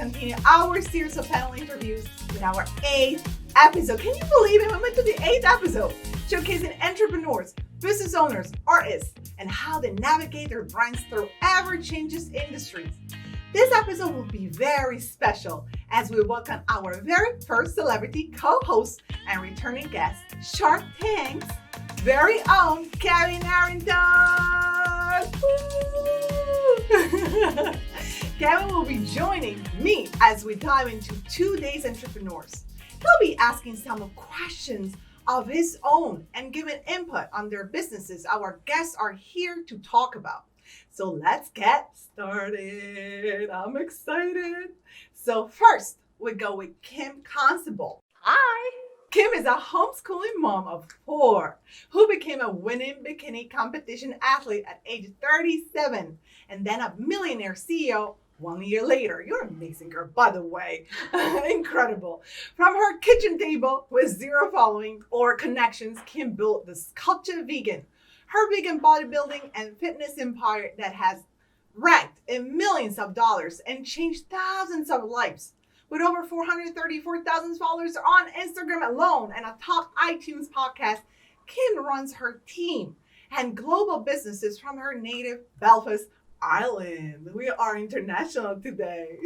continue our series of panel interviews with our 8th episode. Can you believe it? We went to the 8th episode, showcasing entrepreneurs, business owners, artists, and how they navigate their brands through ever-changing industries. This episode will be very special as we welcome our very first celebrity co-host and returning guest, Shark Tank's very own Kevin Harrington. Kevin will be joining me as we dive into today's entrepreneurs. He'll be asking some questions of his own and giving input on their businesses our guests are here to talk about. So let's get started. I'm excited. So first, we go with Kim Constable. Hi. Kim is a homeschooling mom of 4 who became a winning bikini competition athlete at age 37 and then a millionaire CEO 1 year later. You're an amazing girl, by the way. Incredible. From her kitchen table with 0 following or connections, Kim built the Sculpture Vegan, her vegan bodybuilding and fitness empire that has ranked in millions of dollars and changed thousands of lives. With over 434,000 followers on Instagram alone and a top iTunes podcast, Kim runs her team and global businesses from her native Belfast Island. We are international today.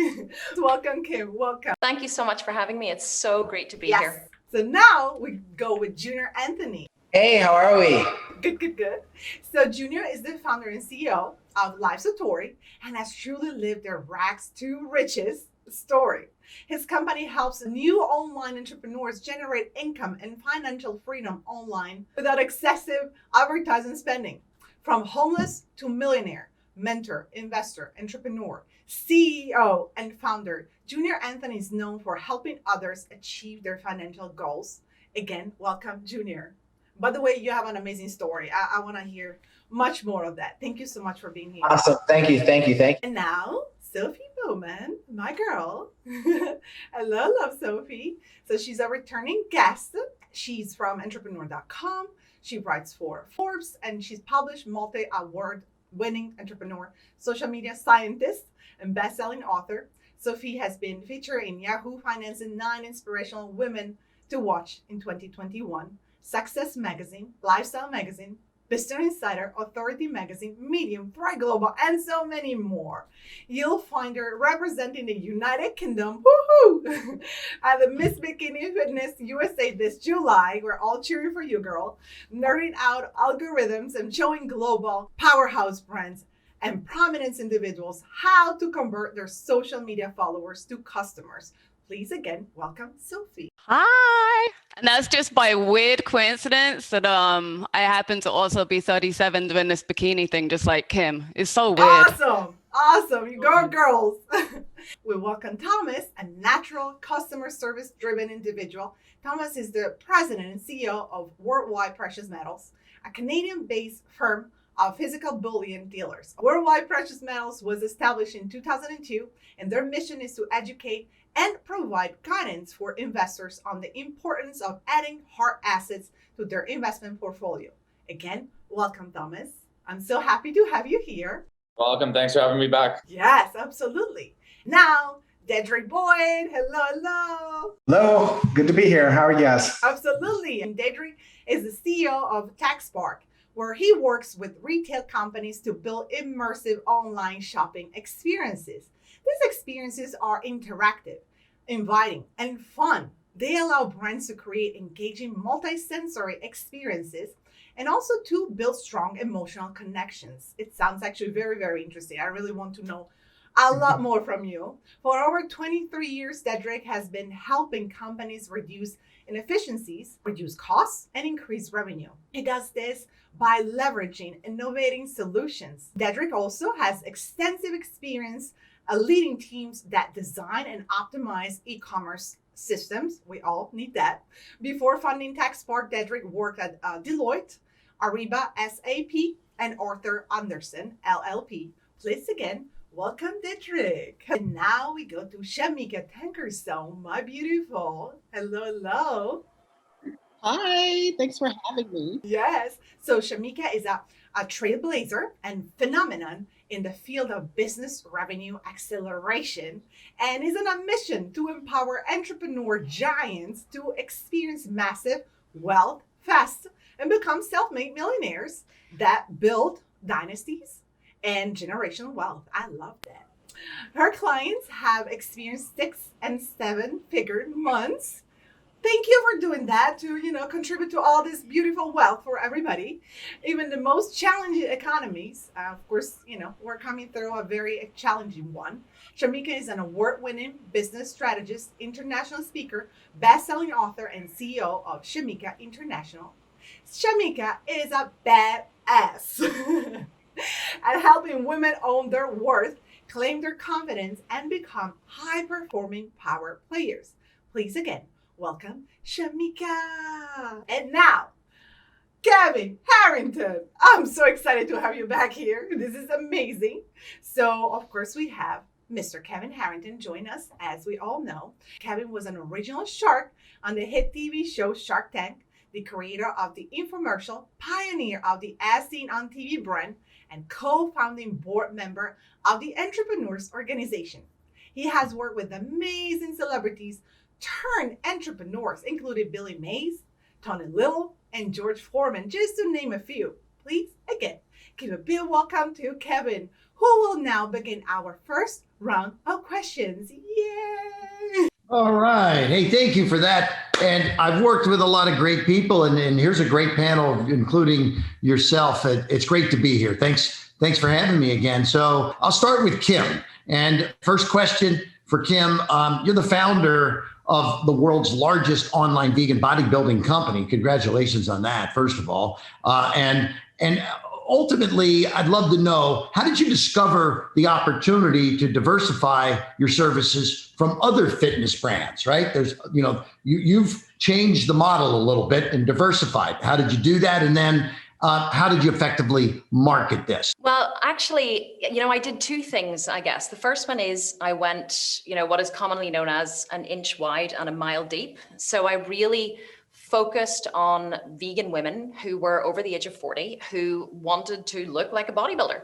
Welcome, Kim. Welcome. Thank you so much for having me. It's so great to be here. So now we go with Junior Anthony. Hey, how are we? Good. So Junior is the founder and CEO of Life Satori and has truly lived their rags to riches story. His company helps new online entrepreneurs generate income and financial freedom online without excessive advertising spending. From homeless to millionaire, mentor, investor, entrepreneur, CEO, and founder, Junior Anthony is known for helping others achieve their financial goals. Again, welcome, Junior. By the way, you have an amazing story. I want to hear much more of that. Thank you so much for being here. Awesome. Thank you. And now, Sophie Bowman, my girl. I love Sophie. So she's a returning guest. She's from entrepreneur.com. She writes for Forbes and she's published multi-award winning entrepreneur, social media scientist, and best-selling author. Sophie has been featured in Yahoo Finance's 9 Inspirational Women to Watch in 2021, Success Magazine, Lifestyle Magazine, Business Insider, Authority Magazine, Medium, Thrive Global, and so many more. You'll find her representing the United Kingdom, woohoo, at the Miss Bikini Fitness USA this July. We're all cheering for you, girl. Nerding out algorithms and showing global powerhouse brands and prominent individuals how to convert their social media followers to customers. Please again, welcome Sophie. Hi. And that's just by weird coincidence that I happen to also be 37 doing this bikini thing just like Kim. It's so weird. Awesome. You go girls. We welcome Thomas, a natural customer service driven individual. Thomas is the president and CEO of Worldwide Precious Metals, a Canadian-based firm of physical bullion dealers. Worldwide Precious Metals was established in 2002, and their mission is to educate and provide guidance for investors on the importance of adding hard assets to their investment portfolio. Again, welcome, Thomas. I'm so happy to have you here. Welcome. Thanks for having me back. Yes, absolutely. Now, Dedrick Boyd. Hello. Hello. Good to be here. How are you guys? Absolutely. And Dedrick is the CEO of TechSpark, where he works with retail companies to build immersive online shopping experiences. These experiences are interactive, inviting, and fun. They allow brands to create engaging multi-sensory experiences and also to build strong emotional connections. It sounds actually very, very interesting. I really want to know a lot more from you. For over 23 years, Dedrick has been helping companies reduce inefficiencies, reduce costs, and increase revenue. He does this by leveraging innovating solutions. Dedrick also has extensive experience leading teams that design and optimize e-commerce systems. We all need that. Before founding TechSpark, Dedrick worked at Deloitte, Ariba, SAP, and Arthur Andersen, LLP. Please again, welcome Dedrick. And now we go to Shamika Tankerstone, my beautiful. Hello. Hi, thanks for having me. Yes. So Shamika is a trailblazer and phenomenon in the field of business revenue acceleration and is on a mission to empower entrepreneur giants to experience massive wealth fast and become self-made millionaires that build dynasties and generational wealth. I love that. Her clients have experienced 6 and 7 figure months. Thank you for doing that to, contribute to all this beautiful wealth for everybody. Even the most challenging economies, of course, we're coming through a very challenging one. Shamika is an award-winning business strategist, international speaker, best-selling author, and CEO of Shamika International. Shamika is a badass at helping women own their worth, claim their confidence, and become high-performing power players. Please again, welcome Shamika. And now, Kevin Harrington. I'm so excited to have you back here. This is amazing. So, of course, we have Mr. Kevin Harrington join us. As we all know, Kevin was an original shark on the hit TV show Shark Tank, the creator of the infomercial, pioneer of the As Seen on TV brand, and co-founding board member of the Entrepreneurs Organization. He has worked with amazing celebrities turned entrepreneurs, including Billy Mays, Tony Little, and George Foreman, just to name a few. Please, again, give a big welcome to Kevin, who will now begin our first round of questions. Yay! All right. Hey, thank you for that. And I've worked with a lot of great people, and here's a great panel, including yourself. It's great to be here. Thanks for having me again. So I'll start with Kim. And first question for Kim. You're the founder of the world's largest online vegan bodybuilding company. Congratulations on that, first of all. And ultimately, I'd love to know, how did you discover the opportunity to diversify your services from other fitness brands, right? You've changed the model a little bit and diversified. How did you do that? And then how did you effectively market this? Well, actually, I did 2 things, I guess. The first one is I went, what is commonly known as an inch wide and a mile deep. So I really focused on vegan women who were over the age of 40 who wanted to look like a bodybuilder.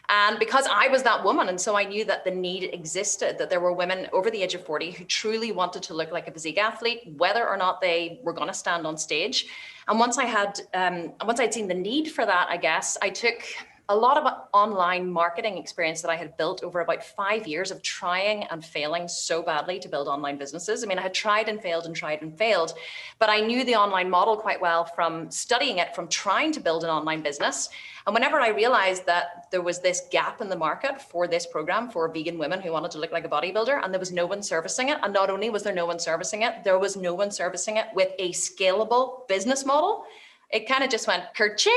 And because I was that woman, and so I knew that the need existed, that there were women over the age of 40 who truly wanted to look like a physique athlete, whether or not they were going to stand on stage. And once I'd seen the need for that, I guess, I took a lot of online marketing experience that I had built over about 5 years of trying and failing so badly to build online businesses. I mean, I had tried and failed, but I knew the online model quite well from studying it, from trying to build an online business. And whenever I realized that there was this gap in the market for this program for vegan women who wanted to look like a bodybuilder, and there was no one servicing it, and not only was there no one servicing it, there was no one servicing it with a scalable business model. It kind of just went kerching.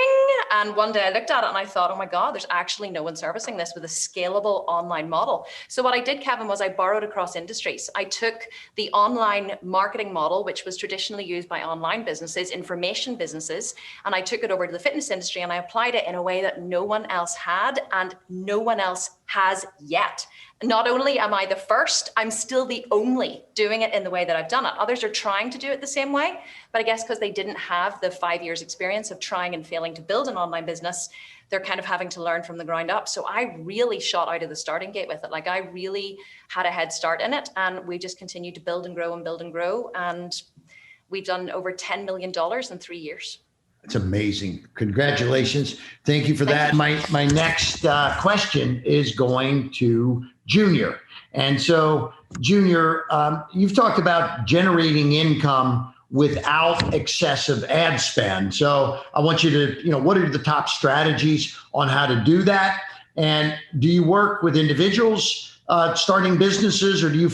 And one day I looked at it and I thought, oh my God, there's actually no one servicing this with a scalable online model. So what I did, Kevin, was I borrowed across industries. I took the online marketing model, which was traditionally used by online businesses, information businesses, and I took it over to the fitness industry and I applied it in a way that no one else had and no one else has yet. Not only am I the first, I'm still the only doing it in the way that I've done it. Others are trying to do it the same way, but I guess because they didn't have the 5 years experience of trying and failing to build an online business, they're kind of having to learn from the ground up. So I really shot out of the starting gate with it. Like I really had a head start in it, and we just continued to build and grow and build and grow. And we've done over $10 million in 3 years. It's amazing. Congratulations. Thank you for that. My next question is going to Junior. And so, Junior, you've talked about generating income without excessive ad spend. So I want you to, what are the top strategies on how to do that? And do you work with individuals starting businesses, or do you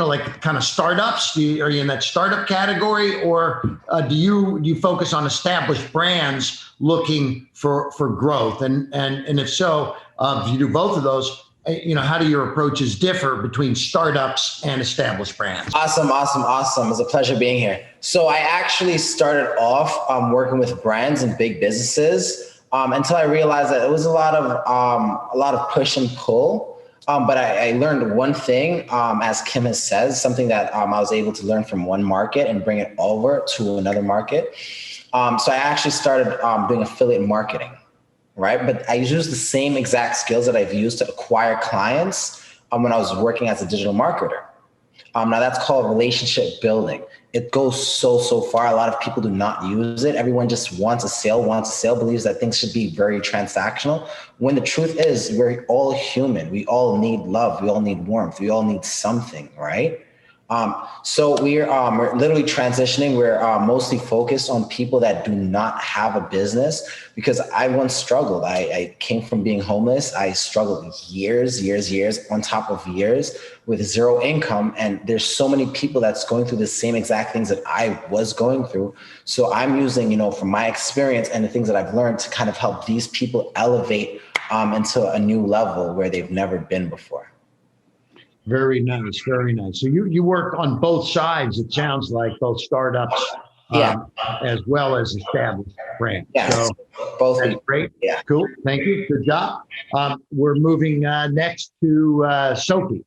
like kind of startups? Are you in that startup category, or do you focus on established brands looking for growth? And if so, if you do both of those, how do your approaches differ between startups and established brands? Awesome. It's a pleasure being here. So I actually started off working with brands and big businesses until I realized that it was a lot of push and pull. But I learned one thing, as Kim has said, something that I was able to learn from one market and bring it over to another market. So I actually started doing affiliate marketing. right? But I use the same exact skills that I've used to acquire clients when I was working as a digital marketer. Now that's called relationship building. It goes so far. A lot of people do not use it. Everyone just wants a sale, believes that things should be very transactional. When the truth is, we're all human. We all need love. We all need warmth. We all need something, right? So we're literally transitioning. We're mostly focused on people that do not have a business, because I once struggled. I came from being homeless. I struggled years on top of years with zero income. And there's so many people that's going through the same exact things that I was going through. So I'm using, from my experience and the things that I've learned to kind of help these people elevate into a new level where they've never been before. Very nice, very nice. So you work on both sides, it sounds like, both startups as well as established brands. Yeah, so both. That's great. Yeah. Cool. Thank you. Good job. We're moving next to Sophie.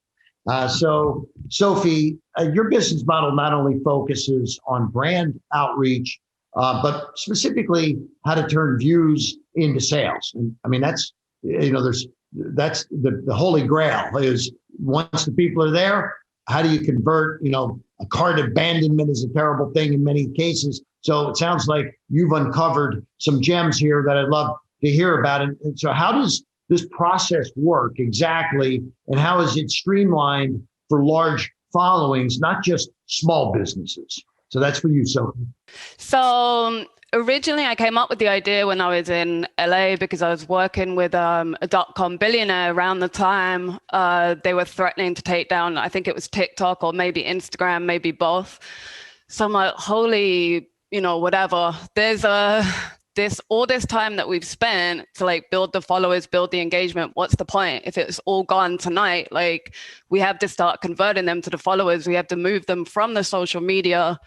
So Sophie, your business model not only focuses on brand outreach, but specifically how to turn views into sales. And I mean, that's the holy grail is, once the people are there, how do you convert, a cart abandonment is a terrible thing in many cases. So it sounds like you've uncovered some gems here that I'd love to hear about. And so how does this process work exactly? And how is it streamlined for large followings, not just small businesses? So that's for you, Sophie. So originally, I came up with the idea when I was in LA because I was working with a dot-com billionaire around the time they were threatening to take down, I think it was TikTok or maybe Instagram, maybe both. So I'm like, holy, whatever. There's all this time that we've spent to build the followers, build the engagement. What's the point if it's all gone tonight? We have to start converting them to the followers. We have to move them from the social media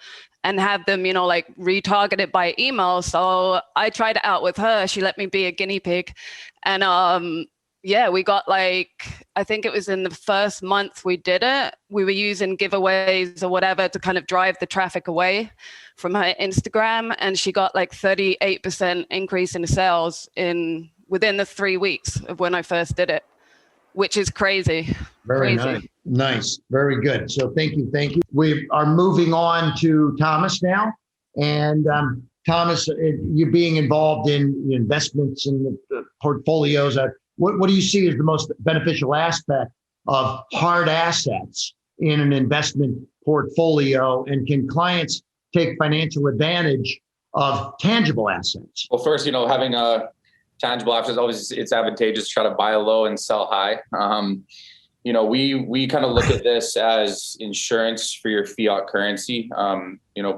and have them, retargeted by email. So I tried it out with her. She let me be a guinea pig. And we got I think it was in the first month we did it, we were using giveaways or whatever to kind of drive the traffic away from her Instagram. And she got 38% increase in sales within the 3 weeks of when I first did it, which is crazy. Very crazy. Nice. Very good. So thank you. We are moving on to Thomas now. And Thomas, you being involved in investments and the portfolios, what do you see as the most beneficial aspect of hard assets in an investment portfolio? And can clients take financial advantage of tangible assets? Well, first, having a tangible assets, always it's advantageous to try to buy low and sell high. We kind of look at this as insurance for your fiat currency.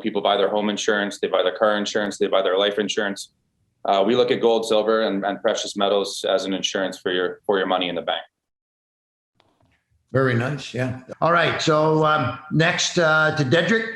People buy their home insurance, they buy their car insurance, they buy their life insurance. We look at gold, silver, and precious metals as an insurance for your money in the bank. Very nice. Yeah. All right. So next to Dedrick,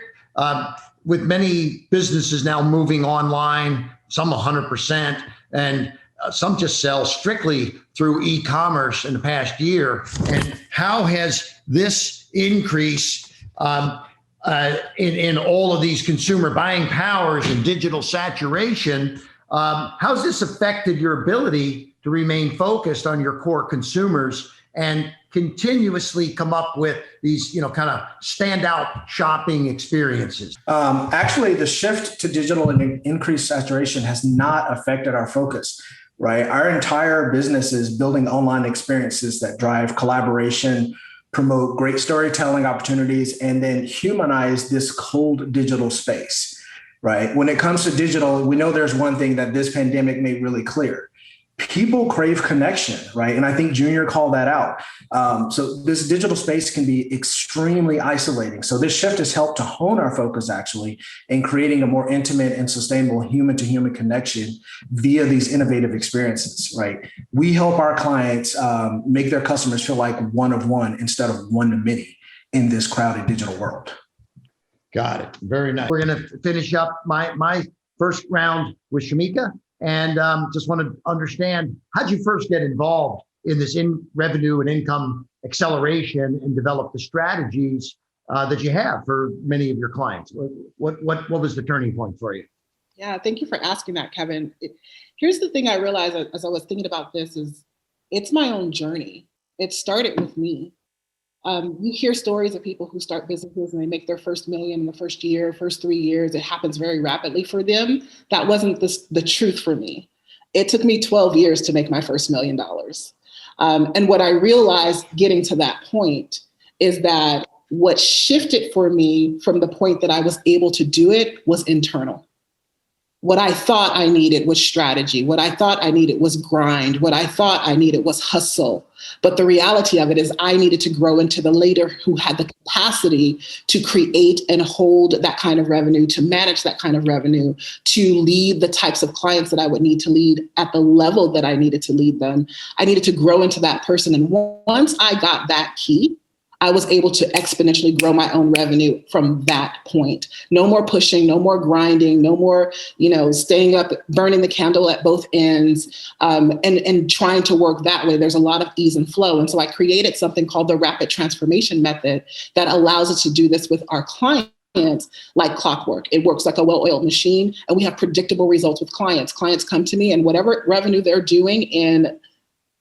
with many businesses now moving online, some 100%, and some just sell strictly through e-commerce in the past year. And how has this increase in all of these consumer buying powers and digital saturation, how's this affected your ability to remain focused on your core consumers and continuously come up with these, kind of standout shopping experiences? Actually, the shift to digital and increased saturation has not affected our focus, right? Our entire business is building online experiences that drive collaboration, promote great storytelling opportunities, and then humanize this cold digital space, right? When it comes to digital, we know there's one thing that this pandemic made really clear. People crave connection, right? And I think Junior called that out. So this digital space can be extremely isolating. So this shift has helped to hone our focus actually in creating a more intimate and sustainable human-to-human connection via these innovative experiences, right? We help our clients make their customers feel like one of one instead of one to many in this crowded digital world. Got it. Very nice. We're going to finish up my first round with Shamika. And just want to understand, how'd you first get involved in this revenue and income acceleration and develop the strategies that you have for many of your clients? What was the turning point for you? Yeah, thank you for asking that, Kevin. Here's the thing I realized as I was thinking about this is it's my own journey. It started with me. You hear stories of people who start businesses and they make their first million in the first year, first 3 years. It happens very rapidly for them. That wasn't the truth for me. It took me 12 years to make my first $1 million. And what I realized getting to that point is that what shifted for me from the point that I was able to do it was internal. What I thought I needed was strategy. What I thought I needed was grind. What I thought I needed was hustle. But the reality of it is I needed to grow into the leader who had the capacity to create and hold that kind of revenue, to manage that kind of revenue, to lead the types of clients that I would need to lead at the level that I needed to lead them. I needed to grow into that person. And once I got that key, I was able to exponentially grow my own revenue from that point. No more pushing, no more grinding, no more, staying up, burning the candle at both ends, and trying to work that way. There's a lot of ease and flow. And so I created something called the rapid transformation method that allows us to do this with our clients like clockwork. It works like a well-oiled machine, and we have predictable results with clients. Clients come to me, and whatever revenue they're doing in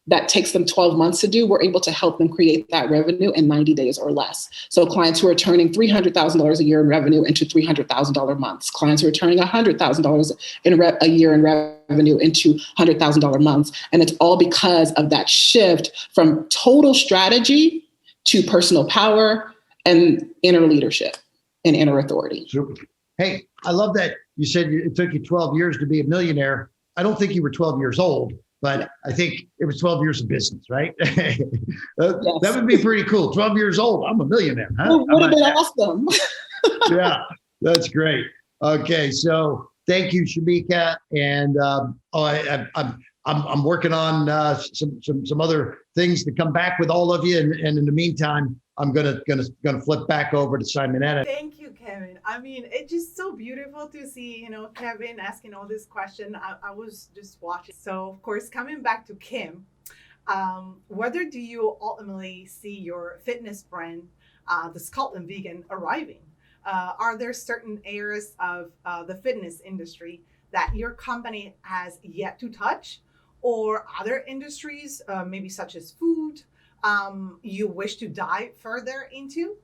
that takes them 12 months to do, we're able to help them create that revenue in 90 days or less. So clients who are turning $300,000 a year in revenue into $300,000 months, clients who are turning $100,000 a year in revenue into $100,000 months. And it's all because of that shift from total strategy to personal power and inner leadership and inner authority. Super. Hey, I love that you said it took you 12 years to be a millionaire. I don't think you were 12 years old, but I think it was 12 years of business, right? That would be pretty cool. 12 years old, I'm a millionaire. Huh? Would have been awesome. Yeah, that's great. Okay, so thank you, Shamika. And I'm working on some other things to come back with all of you. And in the meantime, I'm gonna flip back over to Simonetta. Thank you, Kevin. I mean, it's just so beautiful to see, Kevin asking all this question. I was just watching. So, of course, coming back to Kim, whether do you ultimately see your fitness brand, the Scotland Vegan, arriving? Are there certain areas of the fitness industry that your company has yet to touch, or other industries, maybe such as food, you wish to dive further into?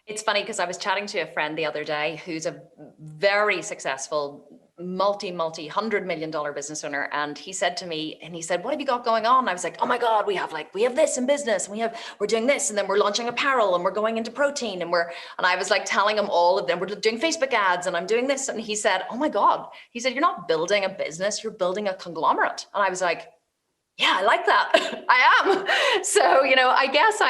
It's funny because I was chatting to a friend the other day who's a very successful multi-$100 million business owner. And he said to me, what have you got going on? And I was like, oh my God, we have this in business, and we're doing this, and then we're launching apparel, and we're going into protein, and I was like telling him all of them, we're doing Facebook ads, and I'm doing this. And he said, oh my God, he said, you're not building a business, you're building a conglomerate. And I was like, yeah, I like that. I am. So, I guess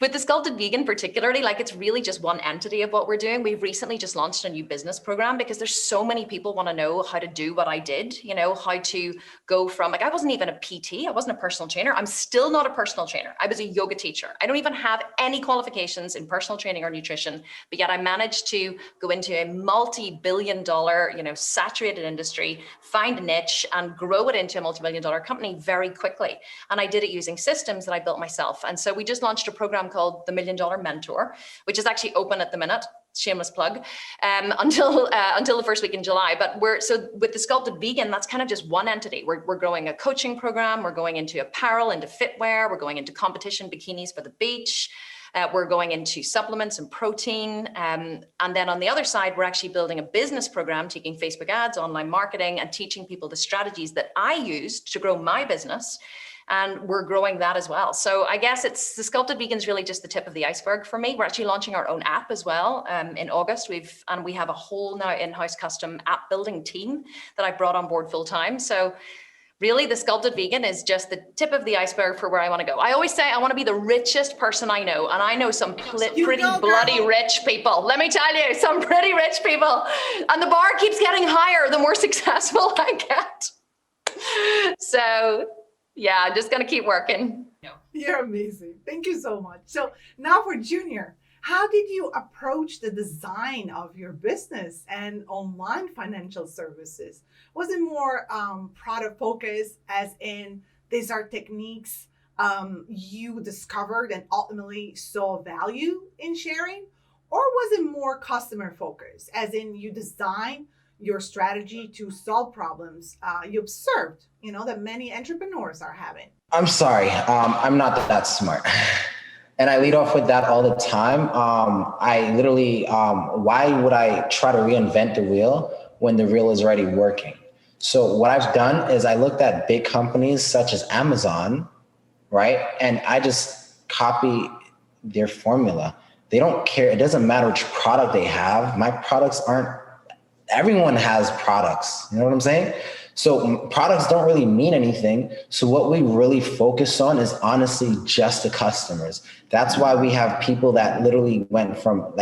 with the Sculpted Vegan particularly, it's really just one entity of what we're doing. We've recently just launched a new business program because there's so many people want to know how to do what I did, how to go from, I wasn't even a PT. I wasn't a personal trainer. I'm still not a personal trainer. I was a yoga teacher. I don't even have any qualifications in personal training or nutrition, but yet I managed to go into a multi-billion-dollar, saturated industry, find a niche and grow it into a multi-billion-dollar company very quickly. And I did it using systems that I built myself. And so we just launched a program called the $1 Million Mentor, which is actually open at the minute. Shameless plug, until the first week in July. But with the Sculpted Vegan, that's kind of just one entity. We're growing a coaching program. We're going into apparel, into fitwear. We're going into competition bikinis for the beach. We're going into supplements and protein. And then on the other side, we're actually building a business program, taking Facebook ads, online marketing, and teaching people the strategies that I used to grow my business. And we're growing that as well. So I guess the Sculpted Vegan is really just the tip of the iceberg for me. We're actually launching our own app as well in August. We have a whole now in-house custom app building team that I brought on board full time. So really, the Sculpted Vegan is just the tip of the iceberg for where I want to go. I always say I want to be the richest person I know. And I know some pretty bloody rich people. Let me tell you, some pretty rich people. And the bar keeps getting higher the more successful I get. So yeah, I'm just going to keep working. You're amazing. Thank you so much. So now for Junior, how did you approach the design of your business and online financial services? Was it more product focused, as in these are techniques you discovered and ultimately saw value in sharing? Or was it more customer focused, as in you design your strategy to solve problems you observed, that many entrepreneurs are having? I'm sorry, I'm not that smart. And I lead off with that all the time. I literally, why would I try to reinvent the wheel when the wheel is already working? So what I've done is I looked at big companies such as Amazon, right? And I just copy their formula. They don't care. It doesn't matter which product they have. My products everyone has products. You know what I'm saying? So products don't really mean anything. So what we really focus on is honestly just the customers. That's why we have people that literally went from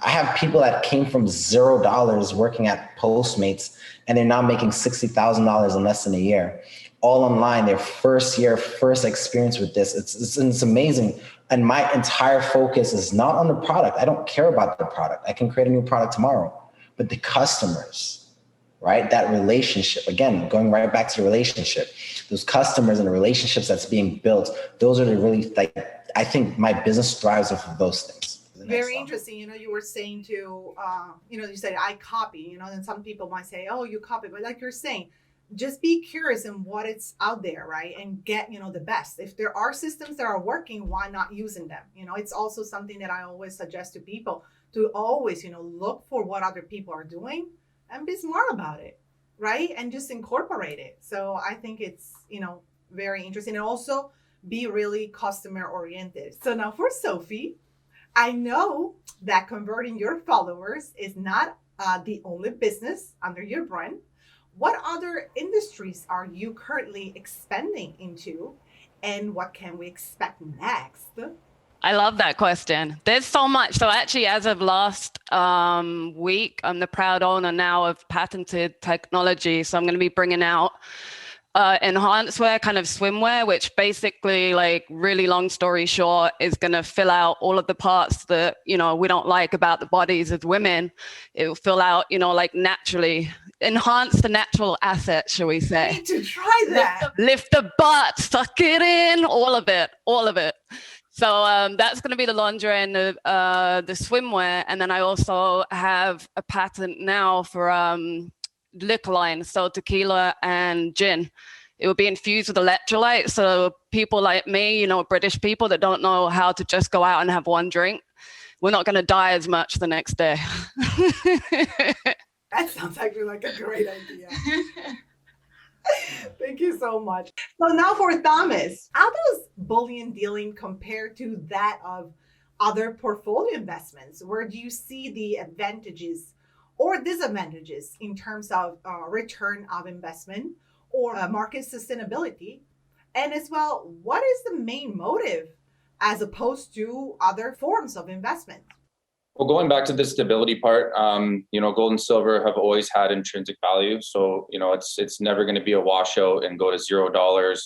I have people that came from $0 working at Postmates and they're now making $60,000 in less than a year, all online, their first experience with this. It's amazing. And my entire focus is not on the product. I don't care about the product. I can create a new product tomorrow, but the customers, right? That relationship, again, going right back to the relationship, those customers and the relationships that's being built, those are the really, I think my business thrives off of those things. Very interesting. You were saying to, you said, I copy, and some people might say, oh, you copy, but like you're saying, just be curious in what it's out there, right? And get, the best. If there are systems that are working, why not using them? It's also something that I always suggest to people to always, look for what other people are doing and be smart about it, right? And just incorporate it. So I think it's, very interesting, and also be really customer oriented. So now for Sophie, I know that converting your followers is not the only business under your brand. What other industries are you currently expanding into, and what can we expect next? I love that question. There's so much. So actually, as of last week, I'm the proud owner now of patented technology. So I'm going to be bringing out enhanced wear, kind of swimwear, which basically, really long story short, is going to fill out all of the parts that, we don't like about the bodies of women. It will fill out, naturally, enhance the natural asset, shall we say. I need to try that. Lift the butt, suck it in, all of it. So that's going to be the lingerie and the swimwear. And then I also have a patent now for liquor line, so tequila and gin. It will be infused with electrolytes. So people like me, British people that don't know how to just go out and have one drink, we're not going to die as much the next day. That sounds actually like a great idea. Thank you so much. So now for Thomas, how does bullion dealing compare to that of other portfolio investments? Where do you see the advantages or disadvantages in terms of return of investment or market sustainability? And as well, what is the main motive as opposed to other forms of investment? Well, going back to the stability part, gold and silver have always had intrinsic value. So, it's never going to be a washout and go to $0.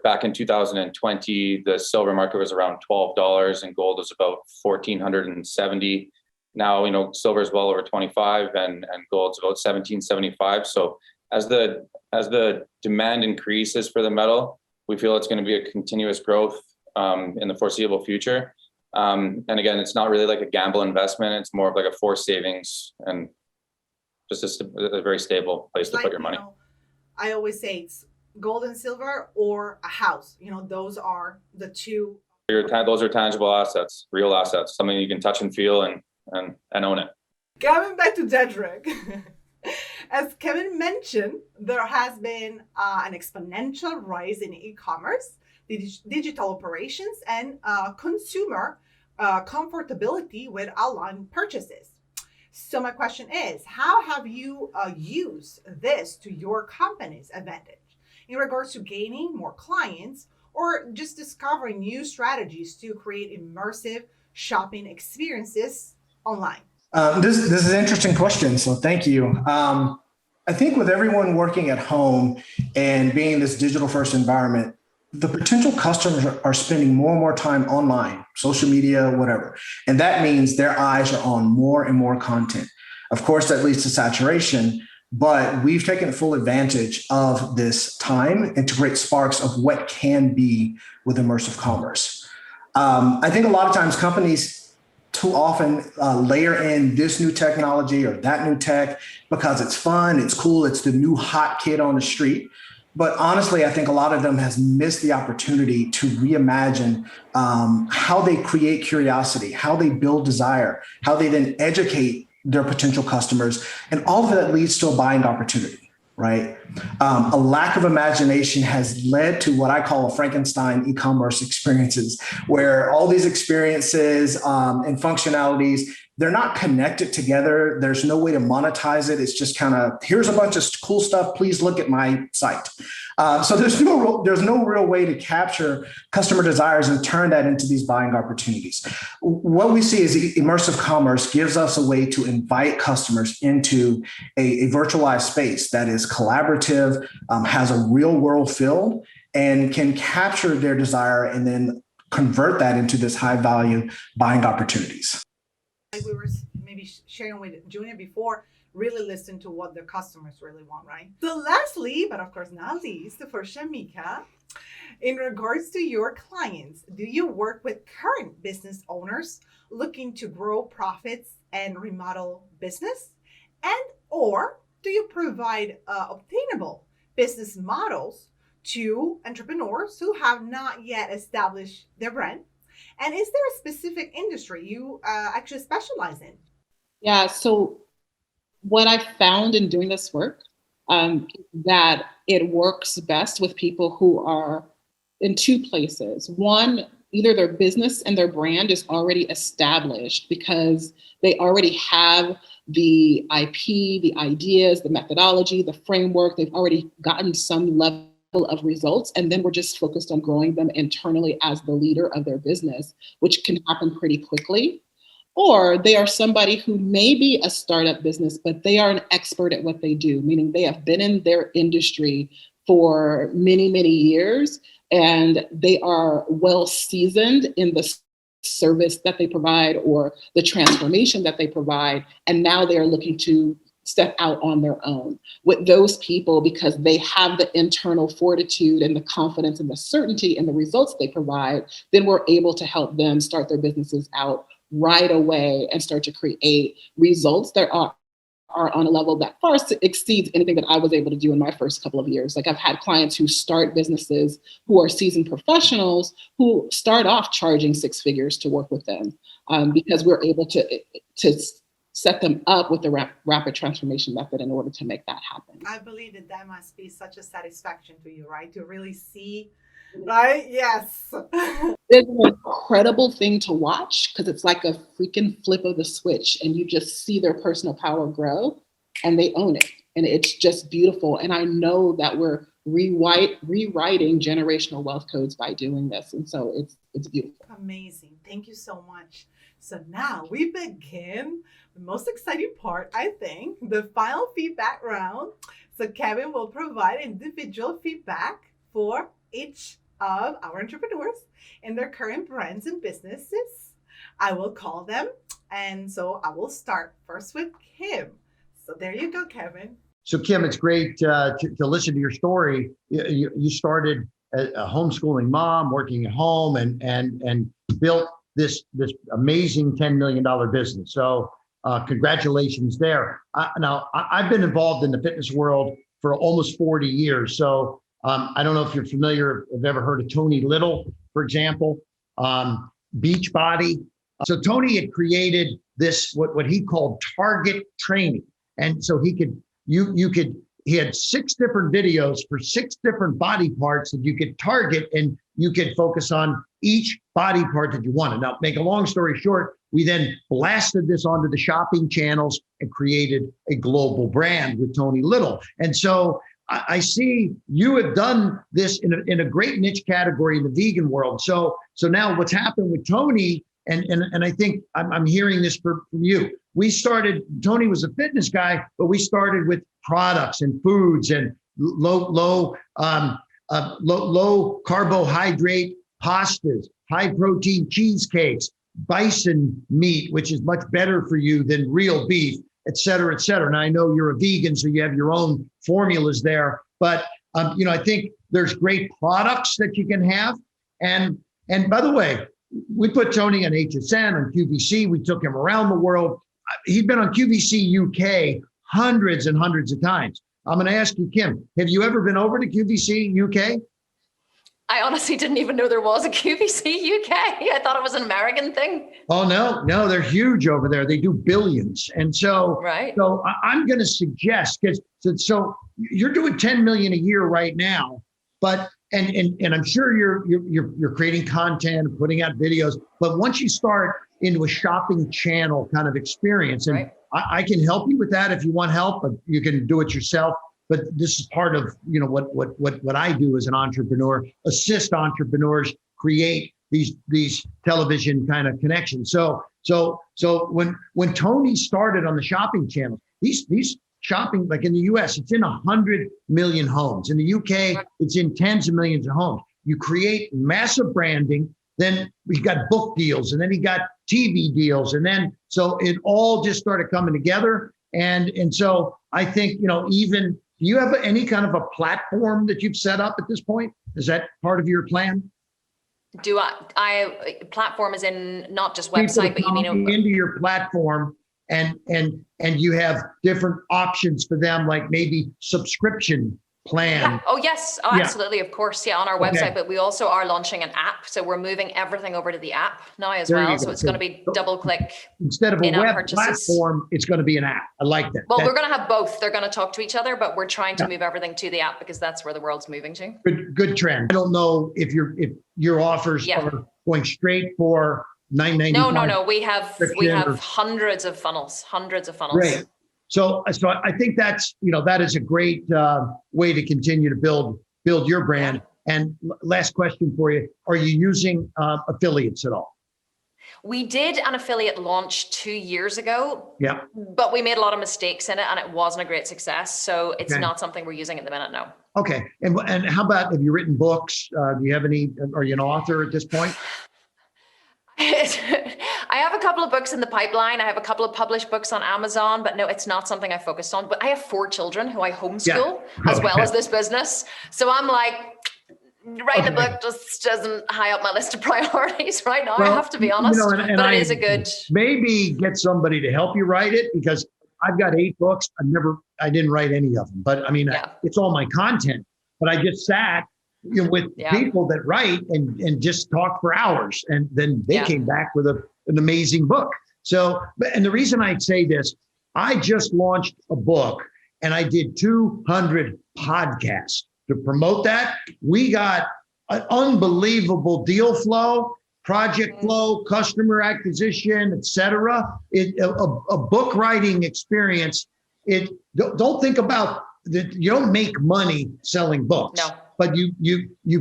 Back in 2020, the silver market was around $12 and gold was about $1,470. Now, silver is well over 25 and gold's about 1775. So as the demand increases for the metal, we feel it's going to be a continuous growth in the foreseeable future. And again, it's not really like a gamble investment. It's more of like a forced savings and just a very stable place to put your money. I always say it's gold and silver or a house. Those are the two. Those are tangible assets, real assets, something you can touch and feel and own it. Coming back to Dedrick, as Kevin mentioned, there has been an exponential rise in e-commerce, digital operations, and consumer comfortability with online purchases. So my question is, how have you used this to your company's advantage in regards to gaining more clients or just discovering new strategies to create immersive shopping experiences online? This is an interesting question, so thank you. I think with everyone working at home and being in this digital first environment, the potential customers are spending more and more time online, social media, whatever. And that means their eyes are on more and more content. Of course, that leads to saturation, but we've taken full advantage of this time and to create sparks of what can be with immersive commerce. I think a lot of times companies too often layer in this new technology or that new tech because it's fun, it's cool, it's the new hot kid on the street. But honestly, I think a lot of them has missed the opportunity to reimagine how they create curiosity, how they build desire, how they then educate their potential customers. And all of that leads to a buying opportunity, right? A lack of imagination has led to what I call a Frankenstein e-commerce experiences, where all these experiences and functionalities, they're not connected together. There's no way to monetize it. It's just kind of, here's a bunch of cool stuff. Please look at my site. So there's no real way to capture customer desires and turn that into these buying opportunities. What we see is immersive commerce gives us a way to invite customers into a virtualized space that is collaborative, has a real world feel, and can capture their desire and then convert that into this high value buying opportunities. Like we were maybe sharing with Junior before, really listen to what the customers really want, right? So lastly, but of course not least, for Shamika, in regards to your clients, do you work with current business owners looking to grow profits and remodel business? And or do you provide obtainable business models to entrepreneurs who have not yet established their brand? And is there a specific industry you actually specialize in? Yeah, so what I found in doing this work, that it works best with people who are in two places. One, either their business and their brand is already established because they already have the IP, the ideas, the methodology, the framework. They've already gotten some level of results, and then we're just focused on growing them internally as the leader of their business, which can happen pretty quickly. Or they are somebody who may be a startup business, but they are an expert at what they do, meaning they have been in their industry for many, many years, and they are well seasoned in the service that they provide or the transformation that they provide. And now they are looking to step out on their own. With those people, because they have the internal fortitude and the confidence and the certainty in the results they provide, then we're able to help them start their businesses out right away and start to create results that are on a level that far exceeds anything that I was able to do in my first couple of years. Like I've had clients who start businesses who are seasoned professionals who start off charging six figures to work with them because we're able to set them up with the rapid transformation method in order to make that happen. I believe that must be such a satisfaction to you, right? To really see, right? Yes. It's an incredible thing to watch because it's like a freaking flip of the switch and you just see their personal power grow and they own it. And it's just beautiful. And I know that we're rewriting generational wealth codes by doing this. And so it's beautiful. Amazing. Thank you so much. So now we begin the most exciting part, I think, the final feedback round. So Kevin will provide individual feedback for each of our entrepreneurs in their current brands and businesses. I will call them. And so I will start first with Kim. So there you go, Kevin. So Kim, it's great to listen to your story. You started a homeschooling mom, working at home, and built this amazing $10 million business. So congratulations there. Now, I've been involved in the fitness world for almost 40 years. So I don't know if you're familiar, have ever heard of Tony Little, for example, Beachbody. So Tony had created this, what he called target training. And so he had 6 different videos for 6 different body parts that you could target, and you could focus on each body part that you wanted. Now, make a long story short, we then blasted this onto the shopping channels and created a global brand with Tony Little. And so I see you have done this in a great niche category in the vegan world. So now what's happened with Tony, and I think I'm hearing this from you. Tony was a fitness guy, but we started with products and foods and low carbohydrate pastas, high protein cheesecakes, bison meat, which is much better for you than real beef, et cetera, et cetera. And I know you're a vegan, so you have your own formulas there. But I think there's great products that you can have. And by the way, we put Tony on HSN, on QVC. We took him around the world. He'd been on QVC UK hundreds and hundreds of times. I'm going to ask you, Kim, have you ever been over to QVC UK? I honestly didn't even know there was a QVC UK. I thought it was an American thing. Oh, no, they're huge over there. They do billions. And so, right. So I'm going to suggest, because so you're doing 10 million a year right now, but and I'm sure you're creating content and putting out videos, but once you start into a shopping channel kind of experience, and right. I can help you with that if you want help, but you can do it yourself. But this is part of, you know, what I do as an entrepreneur, assist entrepreneurs create these television kind of connections. So when Tony started on the shopping channel, these shopping, like in the US, it's in 100 million homes. In the UK, it's in tens of millions of homes. You create massive branding, then we got book deals, and then he got TV deals, and then so it all just started coming together. And so I think, you know, even, do you have any kind of a platform that you've set up at this point? Is that part of your plan? Do I platform is in not just website, but you mean into your platform, and you have different options for them, like maybe subscription plan. Yeah. Oh yes, absolutely, of course, on our website. But we also are launching an app, so we're moving everything over to the app now as well. So it's going to be double click instead of a web platform. It's going to be an app. I like that. Well, we're going to have both. They're going to talk to each other, but we're trying to move everything to the app because that's where the world's moving to. Good trend. I don't know if your offers are going straight for $9.95. No. We have hundreds of funnels. Great. So I think that's, you know, that is a great way to continue to build your brand. And last question for you: are you using affiliates at all? We did an affiliate launch 2 years ago. Yeah. But we made a lot of mistakes in it, and it wasn't a great success. So it's not something we're using at the minute. No. Okay. And how about, have you written books? Do you have any? Are you an author at this point? I have a couple of books in the pipeline. I have a couple of published books on Amazon, but no, it's not something I focused on. But I have 4 children who I homeschool as well as this business. So I'm like, writing a book just isn't high up my list of priorities right now. Well, I have to be honest, you know, but it is a good. Maybe get somebody to help you write it, because I've got 8 books. I didn't write any of them, but I mean, it's all my content. But I just sat, you know, with people that write and just talk for hours, and then they came back with an amazing book. So, and the reason I say this, I just launched a book and I did 200 podcasts to promote that. We got an unbelievable deal flow, project flow, customer acquisition, etc. A book writing experience. Don't think about that. You don't make money selling books. No. But you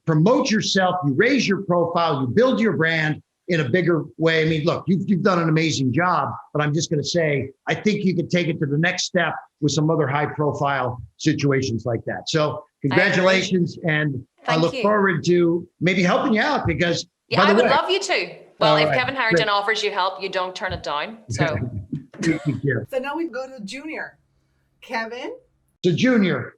promote yourself, you raise your profile, you build your brand in a bigger way. I mean, look, you've done an amazing job, but I'm just going to say, I think you could take it to the next step with some other high profile situations like that. So congratulations. And I look forward to maybe helping you out, because I would love you to. Well, if Kevin Harrington offers you help, you don't turn it down. So So now we go to Junior. Kevin? So Junior,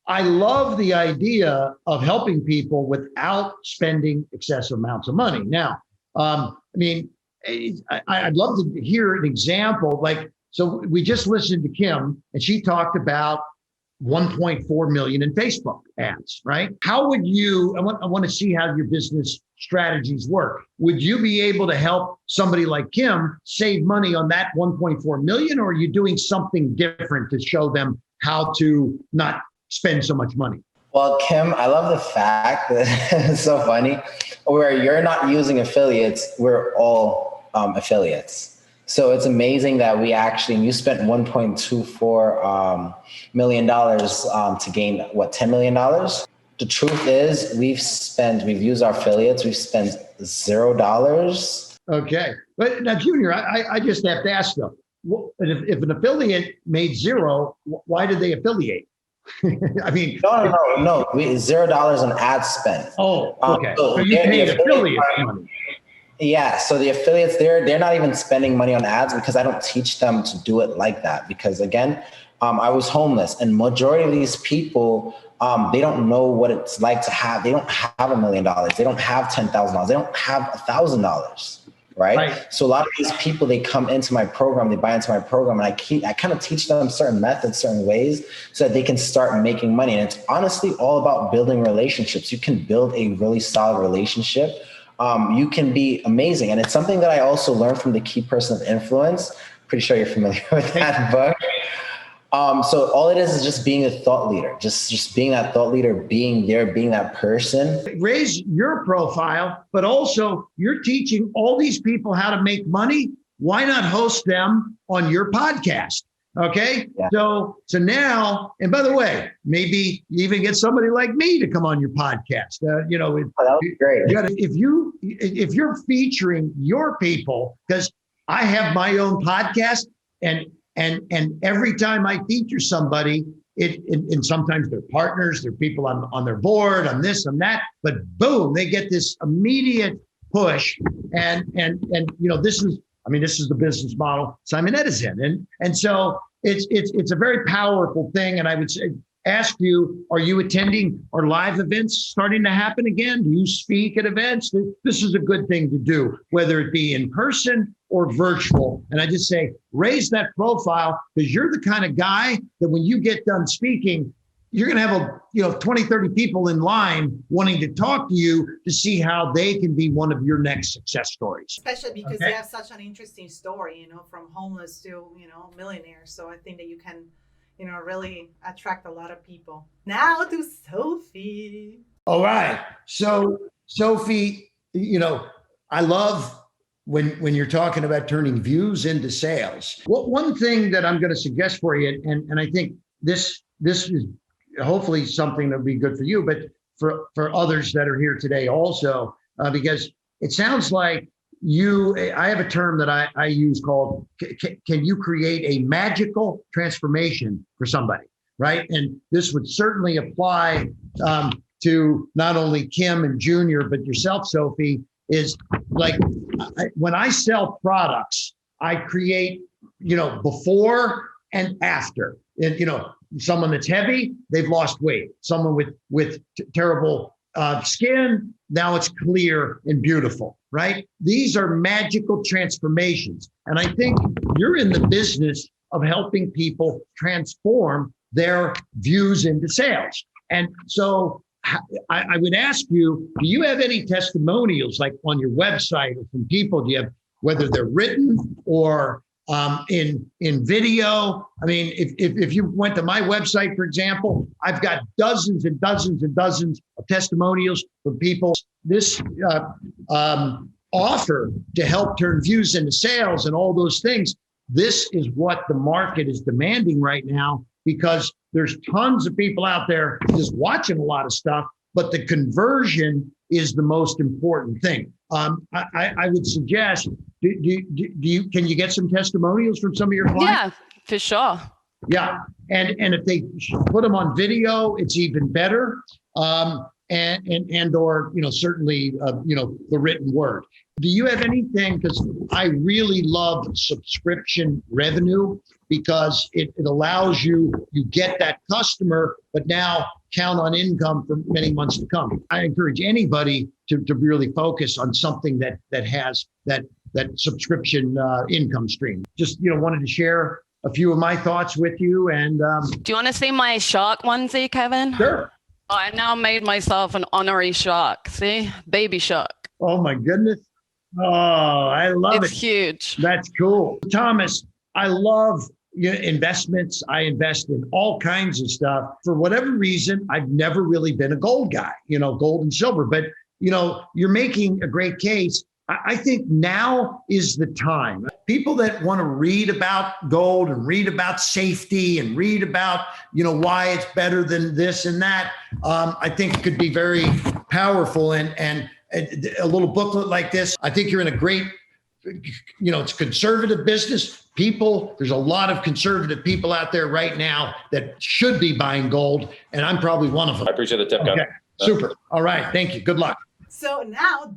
I love the idea of helping people without spending excessive amounts of money. Now, I mean, I'd love to hear an example. Like, so we just listened to Kim, and she talked about 1.4 million in Facebook ads, right? How would you, I want to see how your business strategies work. Would you be able to help somebody like Kim save money on that 1.4 million, or are you doing something different to show them how to not spend so much money? Well, Kim, I love the fact that it's so funny, where you're not using affiliates, we're all affiliates. So it's amazing that you spent $1.24 million to gain, $10 million? The truth is we've used our affiliates, we've spent $0. Okay. But now, Junior, I just have to ask though, if an affiliate made $0, why did they affiliate? I mean, no. $0 on ad spend. Oh, okay. So you paid affiliate money. Yeah. So the affiliates, they're not even spending money on ads, because I don't teach them to do it like that. Because again, I was homeless, and majority of these people, they don't know what it's like to have. They don't have $1 million. They don't have $10,000. They don't have $1,000. Right. So a lot of these people, they come into my program, they buy into my program, and I kind of teach them certain methods, certain ways so that they can start making money. And it's honestly all about building relationships. You can build a really solid relationship. You can be amazing. And it's something that I also learned from The Key Person of Influence. Pretty sure you're familiar with that book. So all it is just being a thought leader, just being that thought leader, being there, being that person. Raise your profile, but also you're teaching all these people how to make money. Why not host them on your podcast? Okay. Yeah. So now, and by the way, maybe you even get somebody like me to come on your podcast. That would be great. If you're featuring your people, because I have my own podcast, and every time I feature somebody, and sometimes they're partners, they're people on their board, on this and that, but boom, they get this immediate push. And this is the business model Simonetta's in. And so it's a very powerful thing. And I would ask you, are you attending our live events starting to happen again? Do you speak at events? This is a good thing to do, whether it be in person or virtual. And I just say, raise that profile, because you're the kind of guy that when you get done speaking, you're going to have 20, 30 people in line wanting to talk to you to see how they can be one of your next success stories. Especially because you have such an interesting story, from homeless to, millionaire. So I think that you can, really attract a lot of people. Now to Sophie. All right. So Sophie, I love when you're talking about turning views into sales. One thing that I'm going to suggest for you, and I think this is hopefully something that'll be good for you, but for others that are here today also, because it sounds like I have a term that I use called, can you create a magical transformation for somebody, right? And this would certainly apply to not only Kim and Junior, but yourself, Sophie, is like when I sell products, I create, before and after. And, someone that's heavy, they've lost weight. Someone with terrible skin, now it's clear and beautiful, right? These are magical transformations. And I think you're in the business of helping people transform their views into sales. And so I would ask you, do you have any testimonials like on your website or from people? Do you have, whether they're written or in video? I mean, if you went to my website, for example, I've got dozens and dozens and dozens of testimonials from people. This offer to help turn views into sales and all those things. This is what the market is demanding right now, because there's tons of people out there just watching a lot of stuff, but the conversion is the most important thing. I would suggest, can you get some testimonials from some of your clients? Yeah, for sure. Yeah, and if they put them on video, it's even better. And or certainly the written word. Do you have anything? Because I really love subscription revenue, because it allows you get that customer, but now count on income for many months to come. I encourage anybody to really focus on something that has that subscription income stream. Just wanted to share a few of my thoughts with you. And do you want to see my shark onesie, Kevin? Sure. I now made myself an honorary shark. See, baby shark. Oh my goodness. Oh, I love it. It's huge. That's cool. Thomas, I love investments. I invest in all kinds of stuff. For whatever reason, I've never really been a gold guy, gold and silver, but you're making a great case. I think now is the time. People that want to read about gold and read about safety and read about, why it's better than this and that, I think could be very powerful. And a little booklet like this, I think you're in a great, it's conservative business. There's a lot of conservative people out there right now that should be buying gold, and I'm probably one of them. I appreciate the tip, Okay, super. All right, thank you. Good luck. So now,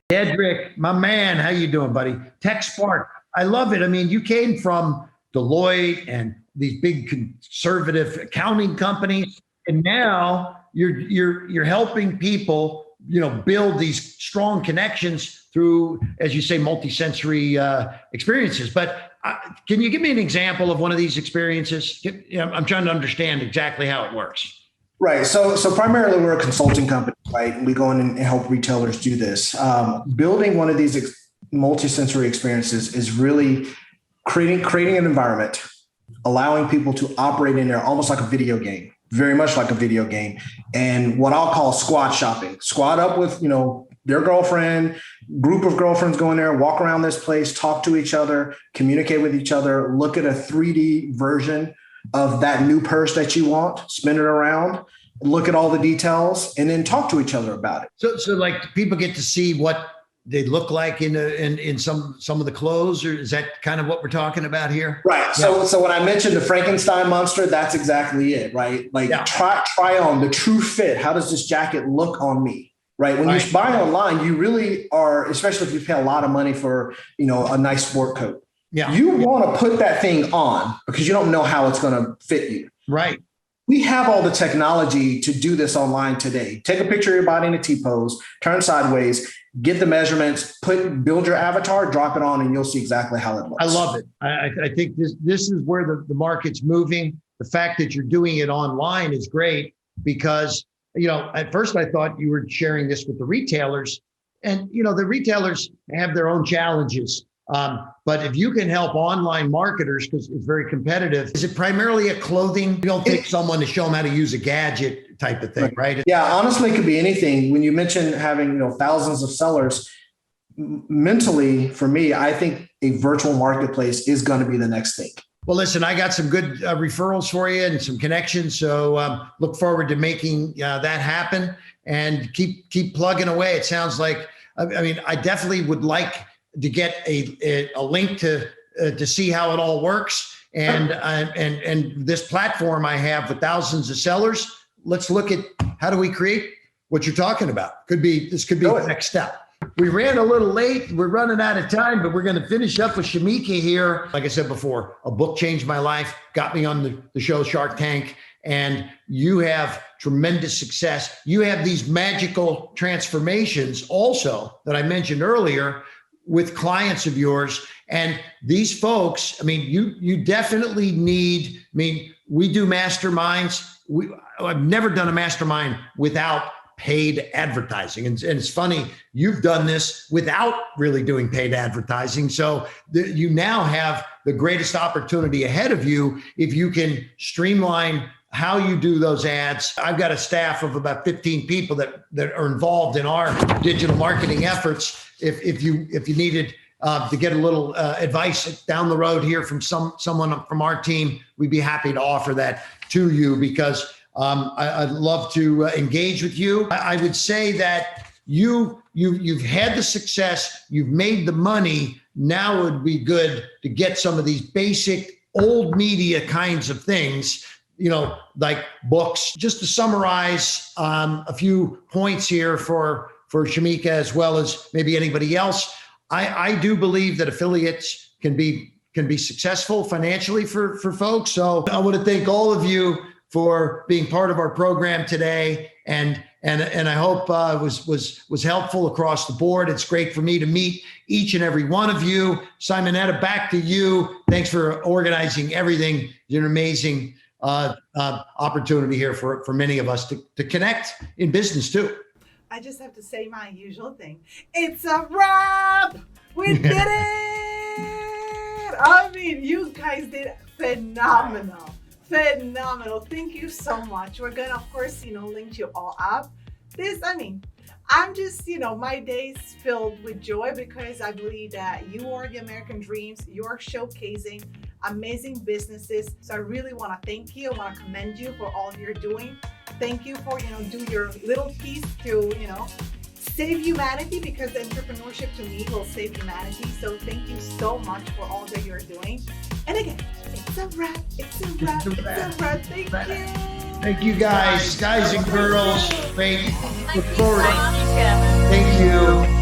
Dedrick, my man, how you doing, buddy? Tech Spark, I love it. I mean, you came from Deloitte and these big conservative accounting companies. And now you're helping people, build these strong connections through, as you say, multi-sensory experiences. But can you give me an example of one of these experiences? I'm trying to understand exactly how it works. Right. So primarily we're a consulting company, right? We go in and help retailers do this. Building one of these multi-sensory experiences is really creating an environment, allowing people to operate in there almost like a video game, very much like a video game. And what I'll call squad shopping, squad up with, their girlfriend, group of girlfriends go in there, walk around this place, talk to each other, communicate with each other, look at a 3D version of that new purse that you want, spin it around, look at all the details, and then talk to each other about it. So like people get to see what they look like in some of the clothes, or is that kind of what we're talking about here? Right. Yeah. So when I mentioned the Frankenstein monster, that's exactly it, right? Like try on the true fit. How does this jacket look on me? Right. When you buy online, you really are, especially if you pay a lot of money for, a nice sport coat. Yeah. You want to put that thing on because you don't know how it's going to fit you. Right. We have all the technology to do this online today. Take a picture of your body in a T-pose, turn sideways, get the measurements, build your avatar, drop it on, and you'll see exactly how it looks. I love it. I think this is where the market's moving. The fact that you're doing it online is great because, at first I thought you were sharing this with the retailers, and, the retailers have their own challenges. But if you can help online marketers, because it's very competitive, is it primarily a clothing? You don't take someone to show them how to use a gadget type of thing, right? Yeah, honestly, it could be anything. When you mention having thousands of sellers, mentally, for me, I think a virtual marketplace is going to be the next thing. Well, listen, I got some good referrals for you and some connections. So look forward to making that happen and keep plugging away. It sounds like, I definitely would like to get a link to see how it all works. And this platform I have with thousands of sellers, let's look at how do we create what you're talking about. This could be the next step. We ran a little late. We're running out of time, but we're going to finish up with Shamika here. Like I said before, a book changed my life, got me on the show Shark Tank, and you have tremendous success. You have these magical transformations also that I mentioned earlier with clients of yours. And these folks, you definitely need, we do masterminds. I've never done a mastermind without paid advertising. And it's funny, you've done this without really doing paid advertising. So you now have the greatest opportunity ahead of you if you can streamline how you do those ads. I've got a staff of about 15 people that are involved in our digital marketing efforts. If you needed to get a little advice down the road here from someone from our team, we'd be happy to offer that to you because I'd love to engage with you. I would say that you've had the success, you've made the money. Now it would be good to get some of these basic old media kinds of things, like books. Just to summarize a few points here for Shamika as well as maybe anybody else. I do believe that affiliates can be successful financially for folks. So I want to thank all of you for being part of our program today. And I hope was helpful across the board. It's great for me to meet each and every one of you. Simonetta, back to you. Thanks for organizing everything. It's an amazing opportunity here for many of us to connect in business too. I just have to say my usual thing. It's a wrap. We did it. You guys did phenomenal. Thank you so much. We're gonna, of course, link you all up. I'm just, my day's filled with joy because I believe that you are the American dreams. You're showcasing amazing businesses. So I really want to thank you. I want to commend you for all you're doing. Thank you for, do your little piece to, save humanity, because entrepreneurship to me will save humanity. So thank you so much for all that you're doing. And again, it's a wrap. Thank you. Thank you guys and girls. Great. Look forward. Thank you.